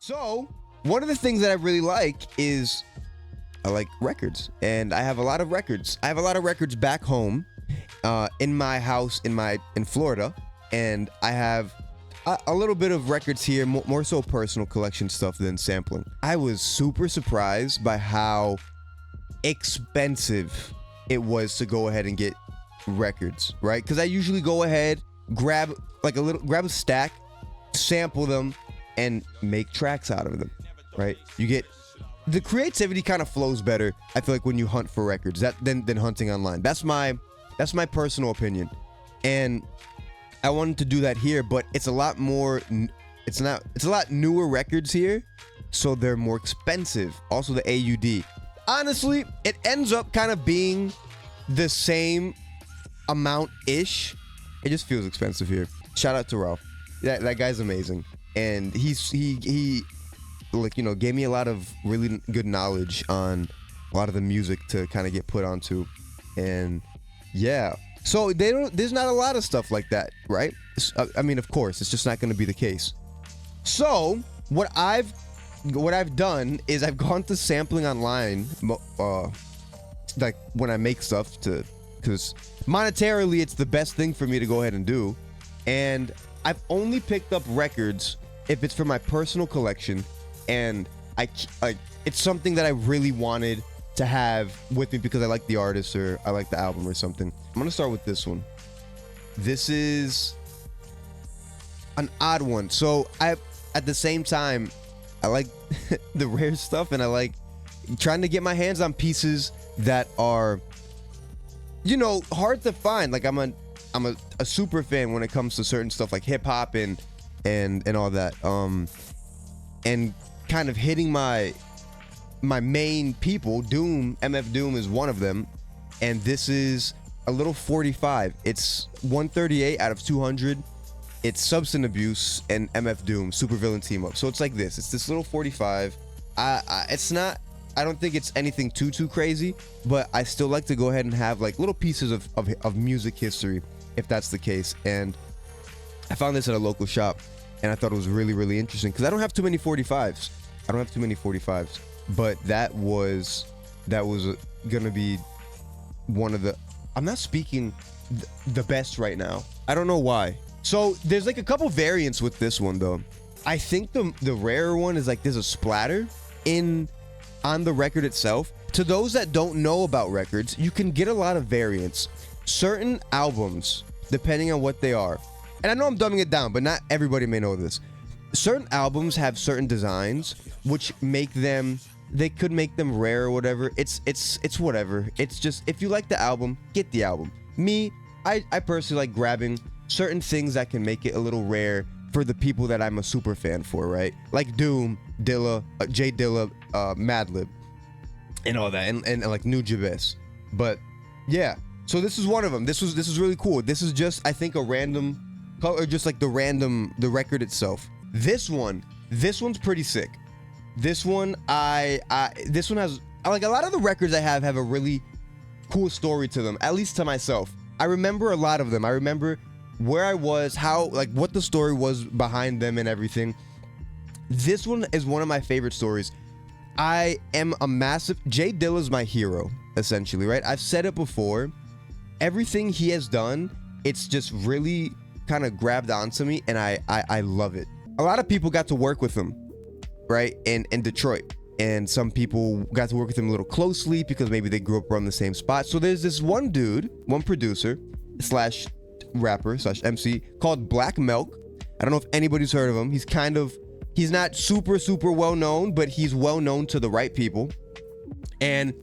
So, one of the things that I really like is I like records, and I have a lot of records. I have a lot of records back home, in my house in Florida, and I have a little bit of records here, more so personal collection stuff than sampling. I was super surprised by how expensive it was to go ahead and get records, right? Because I usually go ahead, grab a stack, sample them, and make tracks out of them, right? You get the creativity kind of flows better, I feel like, when you hunt for records than hunting online. That's my personal opinion, and I wanted to do that here, but it's a lot more. It's a lot newer records here, so they're more expensive. Also, the AUD. Honestly, it ends up kind of being the same amount ish. It just feels expensive here. Shout out to Ralph. That guy's amazing, and he like, gave me a lot of really good knowledge on a lot of the music to kind of get put onto, and yeah. So there's not a lot of stuff like that, right? I mean, of course, it's just not going to be the case. So what I've done is I've gone to sampling online, like when I make stuff, because monetarily it's the best thing for me to go ahead and do, and I've only picked up records if it's for my personal collection, and it's something that I really wanted to have with me because I like the artist or I like the album or something. I'm gonna start with this one. This is an odd one. So at the same time, I like the rare stuff, and I like trying to get my hands on pieces that are, hard to find. Like I'm a super fan when it comes to certain stuff like hip hop and all that. And kind of hitting my main people. MF Doom is one of them, and this is a little 45. It's 138 out of 200. It's Substance Abuse and MF Doom supervillain team up. So it's like this. It's this little 45. It's not. I don't think it's anything too crazy, but I still like to go ahead and have like little pieces of music history, if that's the case. And I found this at a local shop, and I thought it was really, really interesting because I don't have too many 45s. But that was gonna be one of the. I'm not speaking the best right now. I don't know why. So there's like a couple variants with this one though. I think the rarer one is like there's a splatter on the record itself. To those that don't know about records, you can get a lot of variants. Certain albums, depending on what they are, and I know I'm dumbing it down, but not everybody may know this. Certain albums have certain designs which make them. They could make them rare or whatever. It's whatever. It's just, if you like the album, get the album. Me, I personally like grabbing certain things that can make it a little rare for the people that I'm a super fan for, right? Like Doom, Dilla, J Dilla, Madlib, and all that, and like New Jabez. But yeah, so this is one of them. This is really cool. This is just, I think, a random, or just like the record itself. This one's pretty sick. This one, this one has, like, a lot of the records I have a really cool story to them, at least to myself. I remember a lot of them. I remember where I was, how, like, what the story was behind them and everything. This one is one of my favorite stories. I am a massive, J Dilla's my hero, essentially, right? I've said it before. Everything he has done, it's just really kind of grabbed onto me, and I love it. A lot of people got to work with him, right, in Detroit, and some people got to work with him a little closely because maybe they grew up around the same spot. So there's this one dude, one producer slash rapper slash MC called Black Milk. I don't know if anybody's heard of him. He's not super well known, but he's well known to the right people. And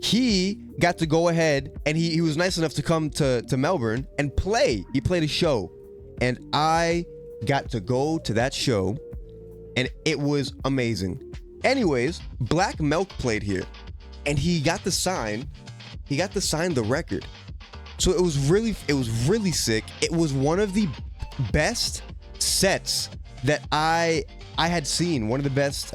he got to go ahead, and he was nice enough to come to Melbourne and play. He played a show, and I got to go to that show, and it was amazing. Anyways, Black Milk played here, and he got to sign the record. So it was really sick. It was one of the best sets that I had seen. One of the best.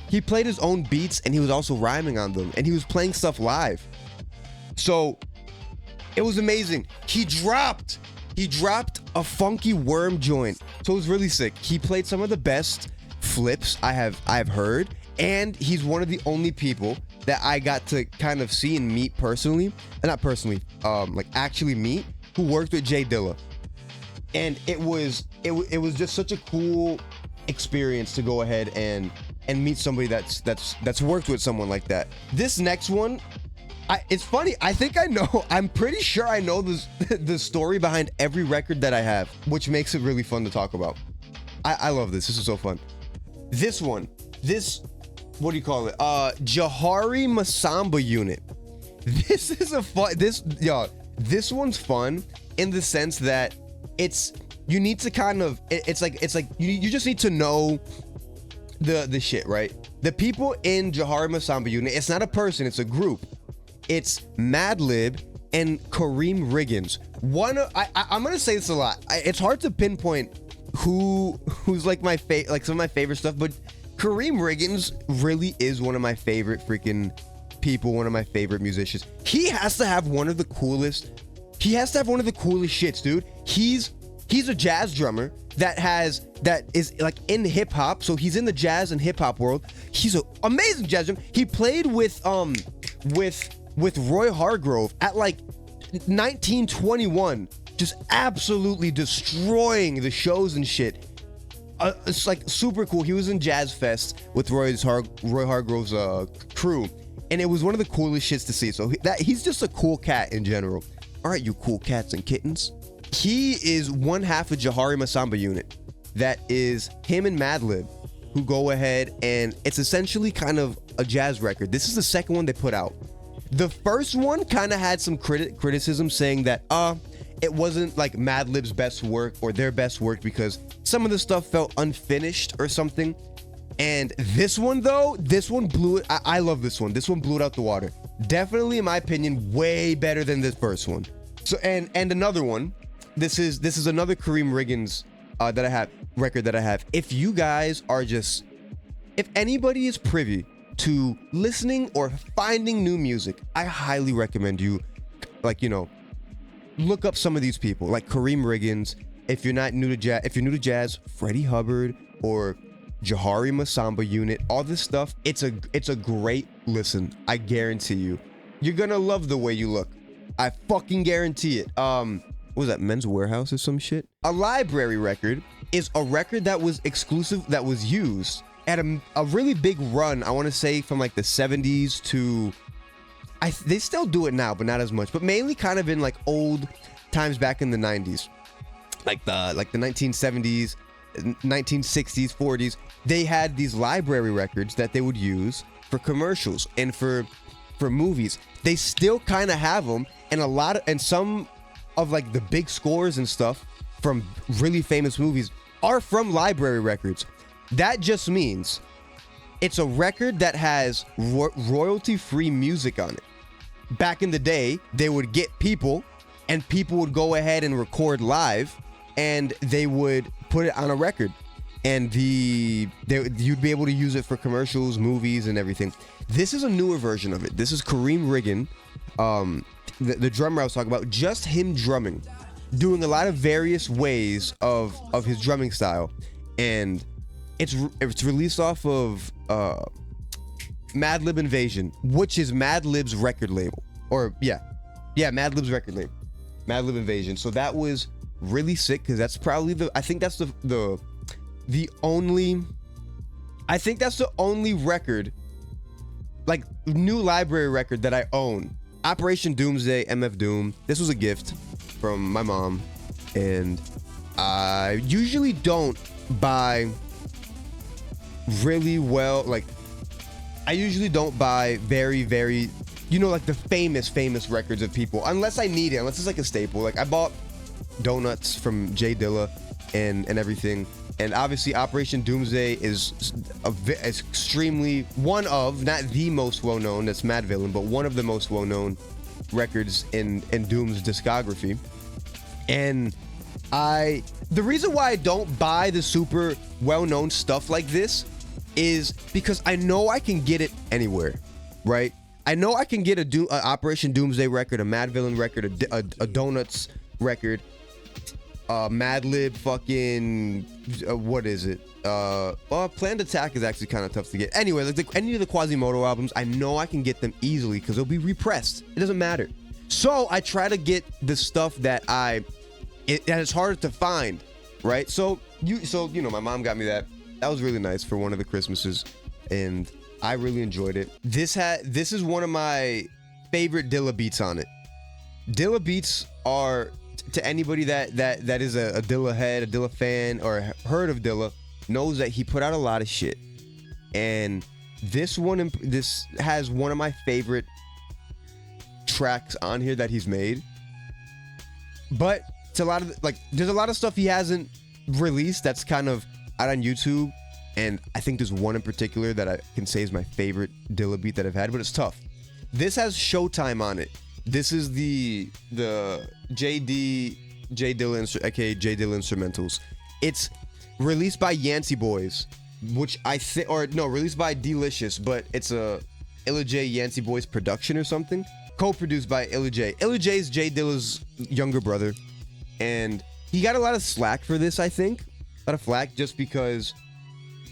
He played his own beats, and he was also rhyming on them, and he was playing stuff live. So it was amazing. He dropped a funky worm joint. So it was really sick. He played some of the best flips I've heard, and he's one of the only people that I got to kind of see and meet personally, not personally, like actually meet, who worked with Jay Dilla. And it was just such a cool experience to go ahead and meet somebody that's worked with someone like that. This next one, it's funny. I'm pretty sure I know the story behind every record that I have, which makes it really fun to talk about. I love this. This is so fun. This one, what do you call it? Jahari Masamba Unit. This is this one's fun in the sense that you need to kind of, it's like you just need to know the shit, right? The people in Jahari Masamba Unit, it's not a person, it's a group. It's Madlib and Kareem Riggins. I'm gonna say this a lot. It's hard to pinpoint who's like some of my favorite stuff, but Kareem Riggins really is one of my favorite freaking people, one of my favorite musicians. He has to have one of the coolest shits, dude. He's a jazz drummer that is like in hip hop, so he's in the jazz and hip hop world. He's an amazing jazz drummer. He played with Roy Hargrove at like 1921, just absolutely destroying the shows and shit. It's like super cool. He was in Jazz Fest with Roy Hargrove's crew, and it was one of the coolest shits to see. So he's just a cool cat in general. All right, you cool cats and kittens. He is one half of Jahari Masamba Unit. That is him and Madlib, who go ahead, and it's essentially kind of a jazz record. This is the second one they put out. The first one kind of had some criticism saying that it wasn't like Madlib's best work or their best work because some of the stuff felt unfinished or something. And this one blew it. I love this one. This one blew it out the water. Definitely, in my opinion, way better than this first one. So and another one. This is another Kareem Riggins record that I have. If you guys are if anybody is privy to listening or finding new music, I highly recommend you, look up some of these people like Kareem Riggins. If you're new to jazz, Freddie Hubbard or Jahari Masamba Unit, all this stuff, it's a great listen. I guarantee you. You're gonna love the way you look. I fucking guarantee it. What was that, Men's Warehouse or some shit? A library record is a record that was exclusive, that was used at a really big run, I want to say from like the 70s to, they still do it now, but not as much, but mainly kind of in like old times back in the 90s. Like the 1970s, 1960s, 40s, they had these library records that they would use for commercials and for movies. They still kind of have them, and some of like the big scores and stuff from really famous movies are from library records. That just means it's a record that has royalty-free music on it. Back in the day, they would get people, and people would go ahead and record live, and they would put it on a record, and you'd be able to use it for commercials, movies, and everything. This is a newer version of it. This is Kareem Riggin, the drummer I was talking about, just him drumming, doing a lot of various ways of his drumming style, and it's released off of Madlib Invasion, which is Madlib's record label, Madlib's record label, Madlib Invasion. So that was really sick because that's probably the only record, like new library record that I own. Operation Doomsday, MF Doom. This was a gift from my mom, and I usually don't buy really well, like I usually don't buy very, very, like the famous records of people, unless I need it, unless it's like a staple. Like I bought Donuts from Jay Dilla and everything, and obviously Operation Doomsday is extremely one of, not the most well-known, that's Mad Villain, but one of the most well-known records in Doom's discography. And the reason why I don't buy the super well-known stuff like this is because I know I can get it anywhere, right? I know I can get a Operation Doomsday record, a Mad Villain record, a Donuts record Madlib, fucking what is it? Well, Planned Attack is actually kind of tough to get. Anyway, like any of the Quasimodo albums, I know I can get them easily because they'll be repressed. It doesn't matter. So I try to get the stuff that that is harder to find, right? So you know, my mom got me that. That was really nice for one of the Christmases, and I really enjoyed it. This is one of my favorite Dilla beats on it. Dilla beats are, to anybody that is a Dilla head, a Dilla fan, or heard of Dilla, knows that he put out a lot of shit. And this has one of my favorite tracks on here that he's made. But it's a lot of, like, there's a lot of stuff he hasn't released that's kind of out on YouTube. And I think there's one in particular that I can say is my favorite Dilla beat that I've had, but it's tough. This has Showtime on it. This is the J Dilla, aka J Dilla Instrumentals. It's released by Yancey Boys, which I think, or no, released by Delicious, but it's a Illa J Yancey Boys production or something. Co-produced by Illa J. Illa J is J Dilla's younger brother, and he got a lot of slack for this. I think a lot of flack just because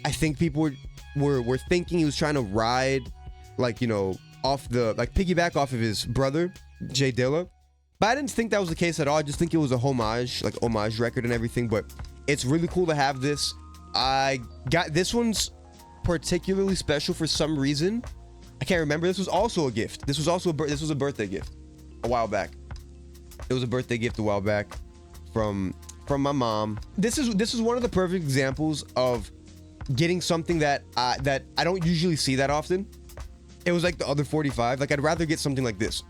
I think people were thinking he was trying to ride, like, you know, off the, like, piggyback off of his brother J Dilla, but I didn't think that was the case at all. I just think it was a homage record and everything. But it's really cool to have this. I got this one's particularly special for some reason. I can't remember. This was also a gift. This was a birthday gift a while back. It was a birthday gift a while back from my mom. This is one of the perfect examples of getting something that I don't usually see that often. It was like the other 45. Like, I'd rather get something like this.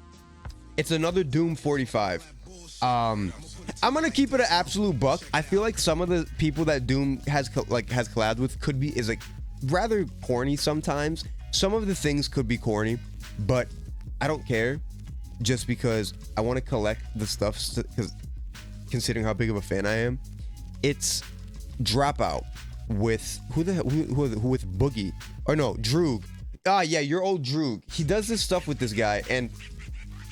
It's another Doom 45. I'm gonna keep it an absolute buck. I feel like some of the people that Doom has collabed with is like rather corny sometimes. Some of the things could be corny, but I don't care, just because I want to collect the stuff. Because considering how big of a fan I am, it's Dropout with with Boogie, or no, Droog. Ah, yeah, your old Droog. He does this stuff with this guy, and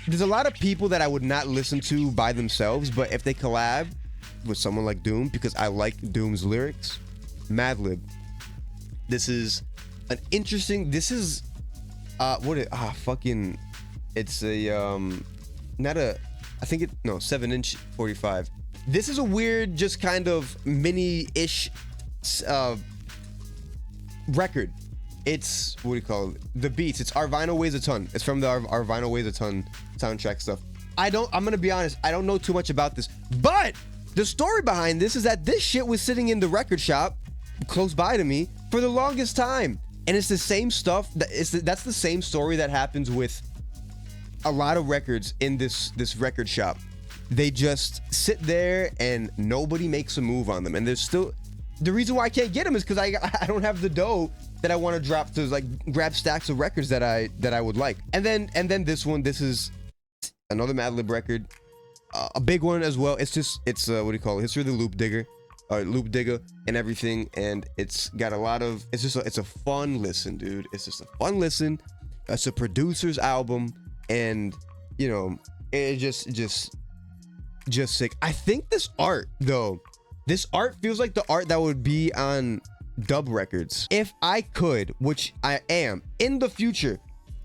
there's a lot of people that I would not listen to by themselves, but if they collab with someone like Doom, because I like Doom's lyrics, Madlib. This is an interesting. This is it's a not a, I think it, no, 7-inch 45. This is a weird, just kind of mini-ish record. It's, what do you call it? The beats. It's Our Vinyl Weighs a Ton. It's from the Our Vinyl Weighs a Ton soundtrack stuff. I'm gonna be honest, I don't know too much about this, but the story behind this is that this shit was sitting in the record shop close by to me for the longest time. And it's the same stuff, that's the same story that happens with a lot of records in this record shop. They just sit there and nobody makes a move on them. And there's still, the reason why I can't get them is because I don't have the dough that I want to drop to, like, grab stacks of records that I would like. And then this one, this is another Madlib record, a big one as well. It's what do you call it? History of the Loop Digger and everything. And it's got a lot of, it's a fun listen, dude. It's just a fun listen. It's a producer's album, and you know, it just sick. I think this art feels like the art that would be on dub records. If I could, which I am in the future,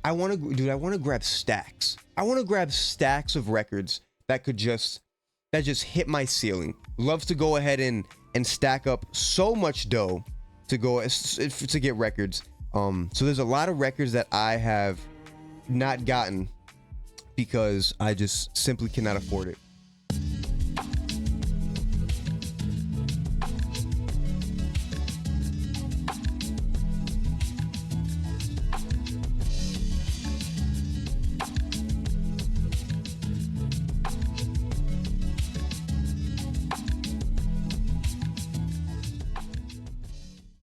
I want to grab stacks. I want to grab stacks of records that just hit my ceiling. Love to go ahead and stack up so much dough to get records. So there's a lot of records that I have not gotten because I just simply cannot afford it.